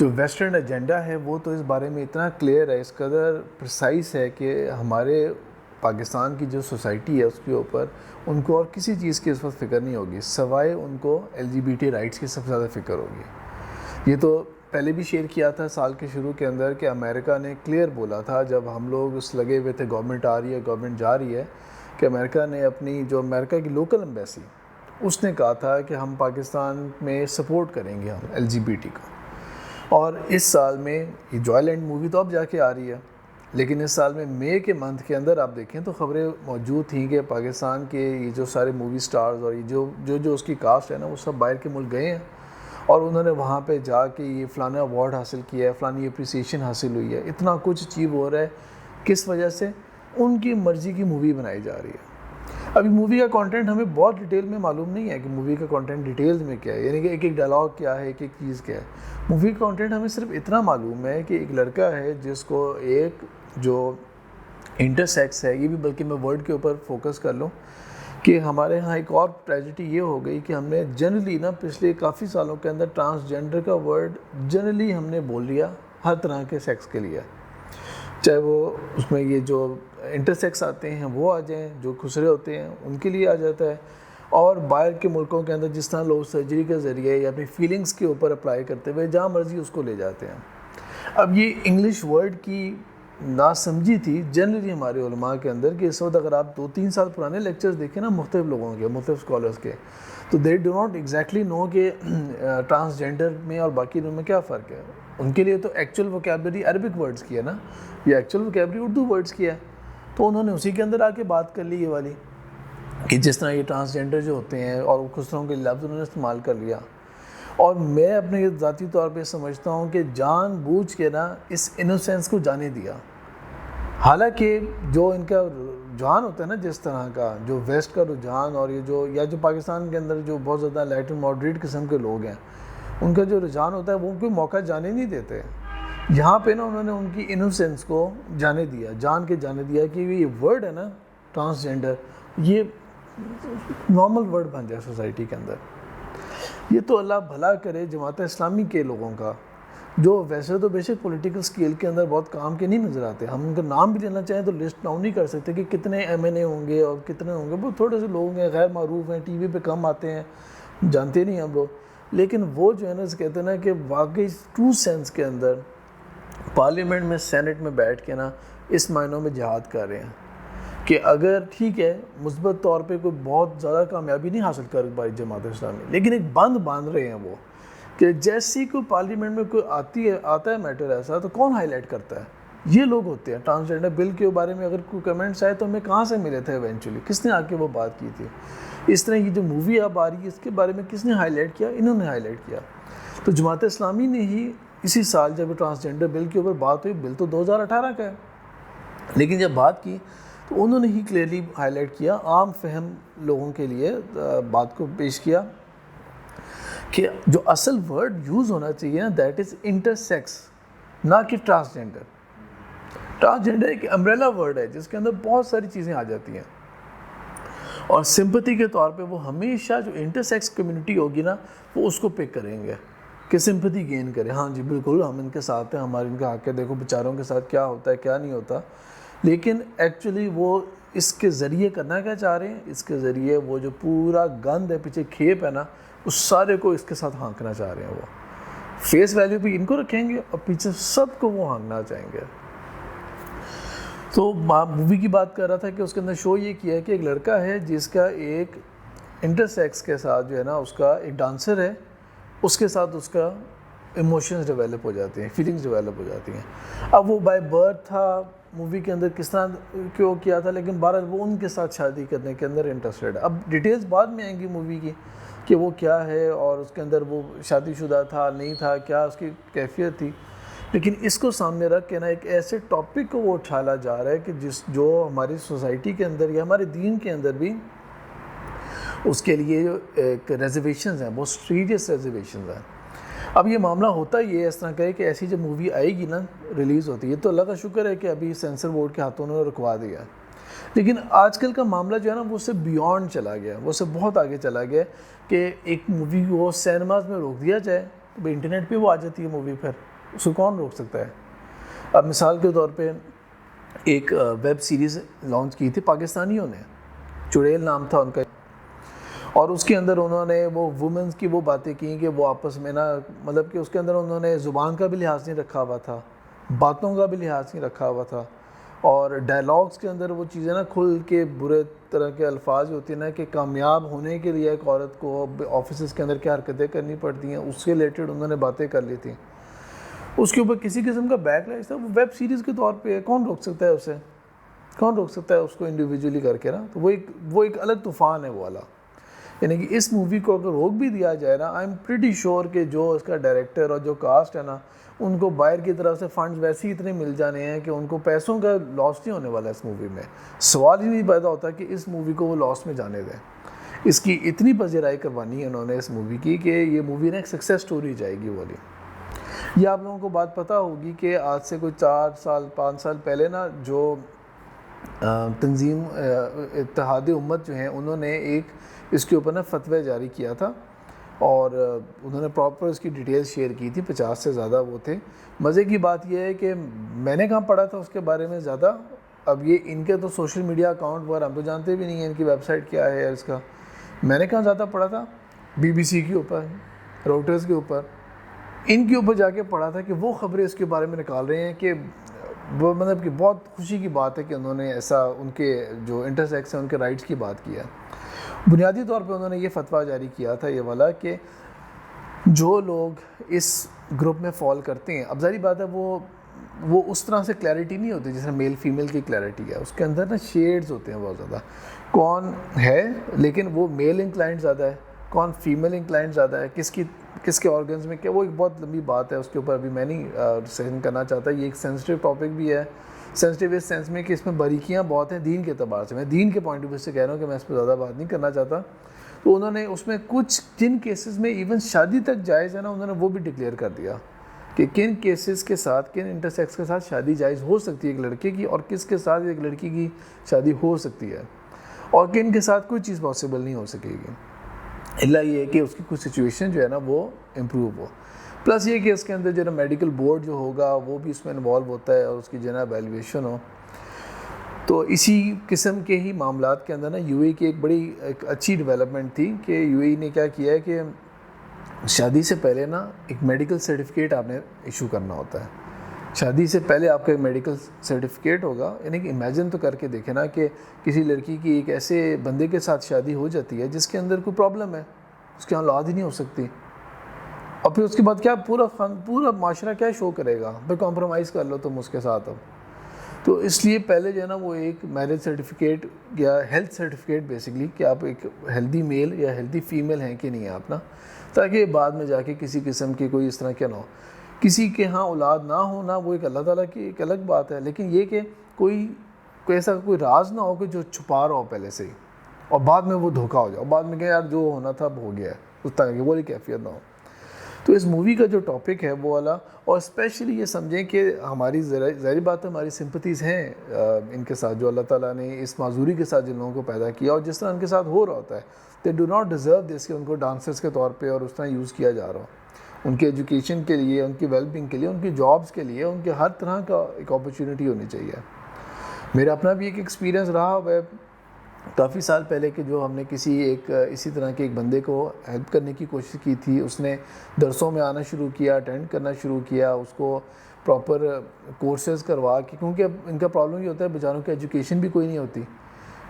جو western agenda ہے وہ تو اس بارے میں اتنا کلیئر ہے, اس قدر پرسائز ہے کہ ہمارے پاکستان کی جو سوسائٹی ہے اس کے اوپر ان کو اور کسی چیز کی اس وقت فکر نہیں ہوگی سوائے ان کو LGBT رائٹس کی سب سے زیادہ فکر ہوگی. یہ تو پہلے بھی شیئر کیا تھا سال کے شروع کے اندر کہ امریکہ نے کلیئر بولا تھا جب ہم لوگ اس لگے ہوئے تھے گورنمنٹ آ رہی ہے گورنمنٹ جا رہی ہے, کہ امریکہ نے اپنی جو امریکہ کی لوکل ایمبیسی اس نے کہا تھا کہ ہم پاکستان میں سپورٹ کریں گے ہم LGBT کو. اور اس سال میں یہ جوائے لینڈ مووی تو اب جا کے آ رہی ہے, لیکن اس سال میں مئی کے منتھ کے اندر آپ دیکھیں تو خبریں موجود تھیں کہ پاکستان کے یہ جو سارے مووی سٹارز اور یہ جو اس کی کاسٹ ہے نا وہ سب باہر کے ملک گئے ہیں اور انہوں نے وہاں پہ جا کے یہ فلانا ایوارڈ حاصل کیا ہے, فلانی اپریسیشن حاصل ہوئی ہے, اتنا کچھ اچیو ہو رہا ہے. کس وجہ سے؟ ان کی مرضی کی مووی بنائی جا رہی ہے. ابھی مووی کا کانٹینٹ ہمیں بہت ڈیٹیل میں معلوم نہیں ہے کہ مووی کا کانٹینٹ ڈیٹیلز میں کیا ہے, یعنی کہ ایک ایک ڈائلاگ کیا ہے, ایک ایک چیز کیا ہے. مووی کا کانٹینٹ ہمیں صرف اتنا معلوم ہے کہ ایک لڑکا ہے جس کو ایک جو انٹرسیکس ہے, یہ بھی بلکہ میں ورڈ کے اوپر فوکس کر لوں کہ ہمارے ہاں ایک اور ٹریجڈی یہ ہو گئی کہ ہم نے جنرلی نا پچھلے کافی سالوں کے اندر ٹرانسجنڈر کا ورڈ جنرلی ہم نے بول لیا ہر طرح کے سیکس کے لیے, چاہے وہ اس میں یہ جو انٹرسیکس آتے ہیں وہ آ جائیں, جو خسرے ہوتے ہیں ان کے لیے آ جاتا ہے, اور باہر کے ملکوں کے اندر جس طرح لوگ سرجری کے ذریعے یا اپنی فیلنگز کے اوپر اپلائی کرتے ہوئے جہاں مرضی اس کو لے جاتے ہیں. اب یہ انگلش ورڈ کی ناسمجھی تھی جنرلی ہمارے علماء کے اندر کہ اس وقت اگر آپ 2-3 سال پرانے لیکچرز دیکھیں نا مختلف لوگوں کے, مختلف اسکالرس کے, تو دے ڈو ناٹ ایگزیکٹلی نو کہ ٹرانسجنڈر میں اور باقی میں کیا فرق ہے. ان کے لیے تو ایکچوئل ووکیبلری عربک ورڈز کی ہے نا, یہ ایکچوئل ووکیبلری اردو ورڈز کی ہے, تو انہوں نے اسی کے اندر آ کے بات کر لی یہ والی کہ جس طرح یہ ٹرانسجنڈر جو ہوتے ہیں اور کس طرح کے لفظ انہوں نے استعمال کر لیا. اور میں اپنے ذاتی طور پہ سمجھتا ہوں کہ جان بوجھ کے نا اس انوسینس کو جانے دیا, حالانکہ جو ان کا رجحان ہوتا ہے نا جس طرح کا جو ویسٹ کا رجحان اور یہ جو یا جو پاکستان کے اندر جو بہت زیادہ لائٹ اینڈ ماڈریٹ قسم کے لوگ ہیں ان کا جو رجحان ہوتا ہے وہ کوئی موقع جانے نہیں دیتے. یہاں پہ نا انہوں نے ان کی انوسینس کو جانے دیا, جان کے جانے دیا کہ یہ ورڈ ہے نا ٹرانسجنڈر یہ نارمل ورڈ بن جائے سوسائٹی کے اندر. یہ تو اللہ بھلا کرے جماعت اسلامی کے لوگوں کا, جو ویسے تو بے شک پولیٹیکل سکیل کے اندر بہت کام کے نہیں نظر آتے. ہم ان کا نام بھی لینا چاہیں تو لسٹ ڈاؤن نہیں کر سکتے کہ کتنے MNA ہوں گے اور کتنے ہوں گے, بہت تھوڑے سے لوگ ہیں, غیر معروف ہیں, ٹی وی پہ کم آتے ہیں, جانتے نہیں ہم لوگ. لیکن وہ جو ہے نا کہتے ہیں نا کہ واقعی ٹرو سینس کے اندر پارلیمنٹ میں سینٹ میں بیٹھ کے نا اس معنوں میں جہاد کر رہے ہیں کہ اگر ٹھیک ہے مثبت طور پہ کوئی بہت زیادہ کامیابی نہیں حاصل کر پائی جماعت اسلامی, لیکن ایک بند باندھ رہے ہیں وہ کہ جیسی کوئی پارلیمنٹ میں کوئی آتا ہے میٹر ایسا تو کون ہائی لائٹ کرتا ہے, یہ لوگ ہوتے ہیں. ٹرانسجنڈر بل کے بارے میں اگر کوئی کمنٹس آئے تو ہمیں کہاں سے ملے تھے ایونچولی, کس نے آ کے وہ بات کی تھی. اس طرح کی جو مووی اب آ رہی ہے اس کے بارے میں کس نے ہائی لائٹ کیا, انہوں نے ہائی لائٹ کیا. تو جماعت اسلامی نے ہی اسی سال جب ٹرانسجنڈر بل کے اوپر بات ہوئی, بل تو 2018 کا ہے, لیکن جب بات کی تو انہوں نے ہی کلیئرلی ہائی لائٹ کیا, عام فہم لوگوں کے لیے بات کو پیش کیا کہ جو اصل ورڈ یوز ہونا چاہیے نا دیٹ از انٹرسیکس, نہ کہ ٹرانسجنڈر. ٹرانسجنڈر ایک امبریلا ورڈ ہے جس کے اندر بہت ساری چیزیں آ جاتی ہیں, اور سمپتھی کے طور پہ وہ ہمیشہ جو انٹرسیکس کمیونٹی ہوگی نا وہ اس کو پک کریں گے کہ سمپتھی گین کرے. ہاں جی بالکل ہم ان کے ساتھ ہیں, ہمارے ان کا حق ہے, دیکھو بیچاروں کے ساتھ کیا ہوتا ہے کیا نہیں ہوتا. لیکن ایکچولی وہ اس کے ذریعے کرنا کیا چاہ رہے ہیں, اس کے ذریعے وہ جو پورا گند ہے پیچھے کھیپ ہے نا اس سارے کو اس کے ساتھ ہانکنا چاہ رہے ہیں. وہ فیس ویلیو پہ ان کو رکھیں گے اور پیچھے سب کو وہ ہانکنا چاہیں گے. تو مووی کی بات کر رہا تھا کہ اس کے اندر شو یہ کیا ہے کہ ایک لڑکا ہے جس کا ایک انٹرسیکس کے ساتھ جو ہے نا اس کا ایک ڈانسر ہے, اس کے ساتھ اس کا ایموشنز ڈیولپ ہو جاتے ہیں, فیلنگز ڈیولپ ہو جاتی ہیں. اب وہ بائی برتھ تھا مووی کے اندر کس طرح کیوں کیا تھا, لیکن بہرحال وہ ان کے ساتھ شادی کرنے کے اندر انٹرسٹڈ ہے. اب ڈیٹیلز بعد میں آئیں گی مووی کی کہ وہ کیا ہے اور اس کے اندر وہ شادی شدہ تھا نہیں تھا, کیا اس کی کیفیت تھی. لیکن اس کو سامنے رکھ کے نا ایک ایسے ٹاپک کو وہ اٹھالا جا رہا ہے کہ جو ہماری سوسائٹی کے اندر یا ہمارے دین کے اندر بھی اس کے لیے ایک ریزرویشنز ہیں, بہت سیریس ریزرویشنز ہیں. اب یہ معاملہ ہوتا ہی ہے اس طرح کا ہے کہ ایسی جب مووی آئے گی نا ریلیز ہوتی ہے تو اللہ کا شکر ہے کہ ابھی سینسر بورڈ کے ہاتھوں نے رکوا دیا, لیکن آج کل کا معاملہ جو ہے نا وہ اس سے بیونڈ چلا گیا, وہ اس سے بہت آگے چلا گیا کہ ایک مووی کو سینماز میں روک دیا جائے تو بھائی انٹرنیٹ پہ وہ آ جاتی ہے مووی، پھر اس کو کون روک سکتا ہے؟ اب مثال کے طور پہ ایک ویب سیریز لانچ کی تھی پاکستانیوں نے، چڑیل نام تھا ان کا، اور اس کے اندر انہوں نے وہ وومنس کی وہ باتیں کی کہ وہ آپس میں نا، مطلب کہ اس کے اندر انہوں نے زبان کا بھی لحاظ نہیں رکھا ہوا تھا، باتوں کا بھی لحاظ نہیں رکھا ہوا تھا، اور ڈائلاگس کے اندر وہ چیزیں نا کھل کے برے طرح کے الفاظ ہوتی ہیں نا کہ کامیاب ہونے کے لیے ایک عورت کو آفیسز کے اندر کیا حرکتیں کرنی پڑتی ہیں، اس سے ریلیٹڈ انہوں نے باتیں کر لی تھیں. اس کے اوپر کسی قسم کا بیک لائش تھا، وہ ویب سیریز کے طور پہ کون روک سکتا ہے اسے؟ کون روک سکتا ہے اس کو انڈیویجولی کر کے نا؟ تو وہ ایک الگ طوفان ہے وہ والا. یعنی کہ اس مووی کو اگر روک بھی دیا جائے نا، آئی ایم پریٹی شیور کہ جو اس کا ڈائریکٹر اور جو کاسٹ ہے نا، ان کو باہر کی طرف سے فنڈز ویسے ہی اتنے مل جانے ہیں کہ ان کو پیسوں کا لاس نہیں ہونے والا اس مووی میں. سوال ہی نہیں پیدا ہوتا کہ اس مووی کو وہ لاس میں جانے دیں. اس کی اتنی پذیرائی کروانی ہے انہوں نے اس مووی کی کہ یہ مووی نا ایک سکسیس سٹوری جائے گی والی. یہ آپ لوگوں کو بات پتہ ہوگی کہ آج سے کوئی 4 سال 5 سال پہلے نا، جو تنظیم اتحاد امت جو ہیں، انہوں نے ایک اس کے اوپر نا فتوی جاری کیا تھا، اور انہوں نے پراپر اس کی ڈیٹیل شیئر کی تھی. 50 سے زیادہ وہ تھے. مزے کی بات یہ ہے کہ میں نے کہاں پڑھا تھا اس کے بارے میں زیادہ. اب یہ ان کے تو سوشل میڈیا اکاؤنٹ پر ہم تو جانتے بھی نہیں ہیں ان کی ویب سائٹ کیا ہے اس کا. میں نے کہاں زیادہ پڑھا تھا؟ BBC کے اوپر، روٹرز کے اوپر، ان کے اوپر جا کے پڑھا تھا کہ وہ خبریں اس کے بارے میں نکال رہے ہیں کہ وہ مطلب کہ بہت خوشی کی بات ہے کہ انہوں نے ایسا ان کے جو انٹرسیکس ہیں ان کے رائٹس کی بات کیا. بنیادی طور پہ انہوں نے یہ فتویٰ جاری کیا تھا یہ والا کہ جو لوگ اس گروپ میں فال کرتے ہیں، اب ظاہری بات ہے وہ اس طرح سے کلیئرٹی نہیں ہوتی جیسے میل فیمیل کی کلیئرٹی ہے. اس کے اندر نا شیڈز ہوتے ہیں بہت زیادہ، کون ہے لیکن وہ میل انکلائنڈ زیادہ ہے، کون فیمیل انکلائنڈ زیادہ ہے، کس کے آرگنز میں کیا، وہ ایک بہت لمبی بات ہے. اس کے اوپر ابھی میں نہیں ڈسکشن کرنا چاہتا. یہ ایک سینسٹیو ٹاپک بھی ہے، سینسٹیو اس سینس میں کہ اس میں باریکیاں بہت ہیں دین کے اعتبار سے. میں دین کے پوائنٹ آف ویو سے کہہ رہا ہوں کہ میں اس پہ زیادہ بات نہیں کرنا چاہتا. تو انہوں نے اس میں کچھ جن کیسز میں ایون شادی تک جائز ہے نا، انہوں نے وہ بھی ڈکلیئر کر دیا کہ کن کیسز کے ساتھ، کن انٹرسیکس کے ساتھ شادی جائز ہو سکتی ہے ایک لڑکے کی، اور کس کے ساتھ ایک لڑکی کی شادی ہو سکتی ہے، اور کن کے ساتھ کوئی چیز پاسبل نہیں ہو سکے گی الا یہ ہے کہ اس کی کچھ سچویشن جو ہے نا وہ امپروو ہو. پلس یہ کہ اس کے اندر جو ہے نا میڈیکل بورڈ جو ہوگا وہ بھی اس میں انوالو ہوتا ہے، اور اس کی جو ہے نا ایویلویشن ہو. تو اسی قسم کے ہی معاملات کے اندر نا یو اے کی ایک اچھی ڈیولپمنٹ تھی کہ یو اے نے کیا کیا ہے کہ شادی سے پہلے نا ایک میڈیکل سرٹیفکیٹ آپ نے ایشو کرنا ہوتا ہے. شادی سے پہلے آپ کا ایک میڈیکل سرٹیفکیٹ ہوگا. یعنی کہ امیجن تو کر کے دیکھیں نا کہ کسی لڑکی کی ایک ایسے بندے کے ساتھ شادی ہو جاتی ہے جس کے اندر کوئی پرابلم ہے، اس کی اولاد ہی نہیں ہو سکتی، اور پھر اس کے بعد کیا پورا معاشرہ کیا شو کرے گا؟ پھر کمپرومائز کر لو تم اس کے ساتھ. اب تو اس لیے پہلے جو ہے نا وہ ایک میرج سرٹیفکیٹ یا ہیلتھ سرٹیفکیٹ بیسکلی کہ آپ ایک ہیلدی میل یا ہیلدی فیمیل ہیں کہ نہیں آپ نا، تاکہ بعد میں جا کے کسی قسم کی کوئی اس طرح کیا نہ ہو. کسی کے ہاں اولاد نہ ہو نا، وہ ایک اللہ تعالیٰ کی ایک الگ بات ہے، لیکن یہ کہ کوئی ایسا کوئی راز نہ ہو کہ جو چھپا رہا ہو پہلے سے ہی، اور بعد میں وہ دھوکہ ہو جائے، اور بعد میں کہ یار جو ہونا تھا ہو گیا ہے، اس طرح کی وہ کیفیت نہ ہو. تو اس مووی کا جو ٹاپک ہے وہ والا، اور اسپیشلی یہ سمجھیں کہ ہماری ظاہری بات ہے ہماری سمپتیز ہیں ان کے ساتھ جو اللہ تعالیٰ نے اس معذوری کے ساتھ جن لوگوں کو پیدا کیا، اور جس طرح ان کے ساتھ ہو رہا ہوتا ہے. دے ڈو ناٹ ڈیزرو دس کہ ان کو ڈانسرس کے طور پہ اور اس طرح یوز کیا جا رہا ہو. ان کے ایجوکیشن کے لیے، ان کی ویل بینگ کے لیے، ان کی جابس کے لیے، ان کے ہر طرح کا ایک اپرچونیٹی ہونی چاہیے. میرا اپنا بھی ایک ایکسپیرینس رہا ہے کافی سال پہلے کہ جو ہم نے اسی طرح کے ایک بندے کو ہیلپ کرنے کی کوشش کی تھی. اس نے درسوں میں آنا شروع کیا، اٹینڈ کرنا شروع کیا، اس کو پراپر کورسز کروا کے، کیونکہ اب ان کا پرابلم یہ ہوتا ہے بیچاروں کی ایجوکیشن بھی کوئی نہیں ہوتی،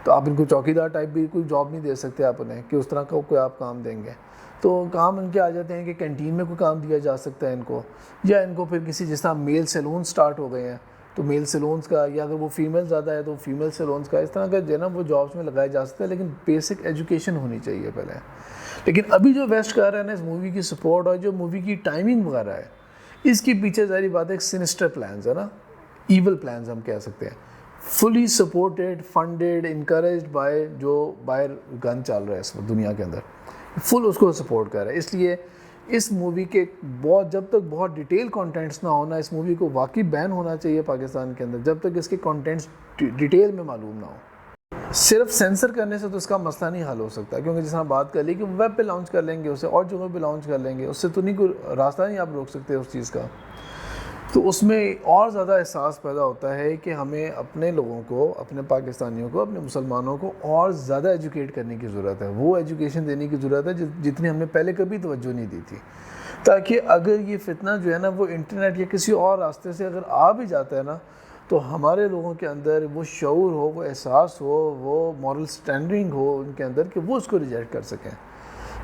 تو آپ ان کو چوکیدار ٹائپ بھی کوئی جاب نہیں دے سکتے آپ انہیں کہ اس طرح کا کوئی آپ کام دیں گے. تو کام ان کے آ جاتے ہیں کہ کینٹین میں کوئی کام دیا جا سکتا ہے ان کو، یا ان کو پھر کسی جس طرح میل سیلون سٹارٹ ہو گئے ہیں تو میل سیلونز کا، یا اگر وہ فیمیل زیادہ ہے تو فیمیل سیلونز کا، اس طرح کا جو ہے نا وہ جابس میں لگائے جا سکتے ہیں. لیکن بیسک ایجوکیشن ہونی چاہیے پہلے. لیکن ابھی جو ویسٹ کر رہا ہے نا اس مووی کی سپورٹ اور جو مووی کی ٹائمنگ وغیرہ ہے، اس کے پیچھے ظاہری بات ہے ایک سینسٹر پلانز ہے نا، ایول پلانز ہم کہہ سکتے ہیں. فلی سپورٹڈ، فنڈڈ، انکریجڈ بائی جو باہر گن چل رہا ہے اس وقت دنیا کے اندر، فل اس کو سپورٹ کر رہا ہے. اس لیے اس مووی کے جب تک بہت ڈیٹیل کانٹینٹس نہ ہونا، اس مووی کو واقعی بین ہونا چاہیے پاکستان کے اندر، جب تک اس کے کانٹینٹس ڈیٹیل میں معلوم نہ ہو. صرف سینسر کرنے سے تو اس کا مسئلہ نہیں حل ہو سکتا، کیونکہ جس طرح بات کر لی کہ ویب پہ لانچ کر لیں گے اسے، اور جگہوں پہ لانچ کر لیں گے، اس سے تو نہیں کوئی راستہ نہیں آپ روک سکتے اس چیز کا. تو اس میں اور زیادہ احساس پیدا ہوتا ہے کہ ہمیں اپنے لوگوں کو، اپنے پاکستانیوں کو، اپنے مسلمانوں کو اور زیادہ ایجوکیٹ کرنے کی ضرورت ہے، وہ ایجوکیشن دینے کی ضرورت ہے جتنی ہم نے پہلے کبھی توجہ نہیں دی تھی، تاکہ اگر یہ فتنہ جو ہے نا وہ انٹرنیٹ یا کسی اور راستے سے اگر آ بھی جاتا ہے نا، تو ہمارے لوگوں کے اندر وہ شعور ہو، وہ احساس ہو، وہ مورل سٹینڈرنگ ہو ان کے اندر کہ وہ اس کو ریجیکٹ کر سکیں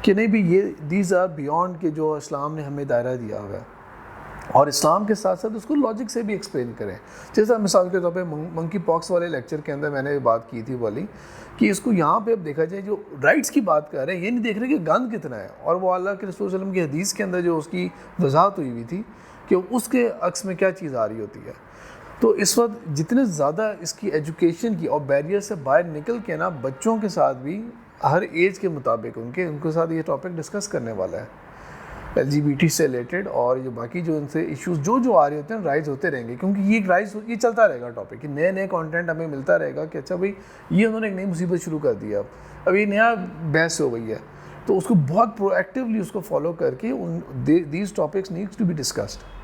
کہ نہیں بھی یہ دیز آر بیونڈ کہ جو اسلام نے ہمیں دائرہ دیا ہوا ہے، اور اسلام کے ساتھ ساتھ اس کو لاجک سے بھی ایکسپلین کریں. جیسا مثال کے طور پہ منکی پاکس والے لیکچر کے اندر میں نے بات کی تھی والی کہ اس کو یہاں پہ اب دیکھا جائے جو رائٹس کی بات کر رہے ہیں، یہ نہیں دیکھ رہے کہ گند کتنا ہے، اور وہ اللہ کے رسول صلی اللہ علیہ وسلم کی حدیث کے اندر جو اس کی وضاحت ہوئی تھی کہ اس کے عکس میں کیا چیز آ رہی ہوتی ہے. تو اس وقت جتنے زیادہ اس کی ایجوکیشن کی اور بیریئر سے باہر نکل کے نا بچوں کے ساتھ بھی ہر ایج کے مطابق ان کے ساتھ یہ ٹاپک ڈسکس کرنے والا ہے LGBT سے ریلیٹڈ، اور جو باقی جو ان سے ایشوز جو آ رہے ہوتے ہیں رائز ہوتے رہیں گے، کیونکہ یہ چلتا رہے گا ٹاپک، کہ نئے کانٹینٹ ہمیں ملتا رہے گا کہ اچھا بھائی یہ انہوں نے ایک نئی مصیبت شروع کر دی ہے، اب یہ نیا بحث ہو گئی ہے، تو اس کو بہت پرو ایکٹیولی اس کو فالو کر کے these topics needs to be discussed.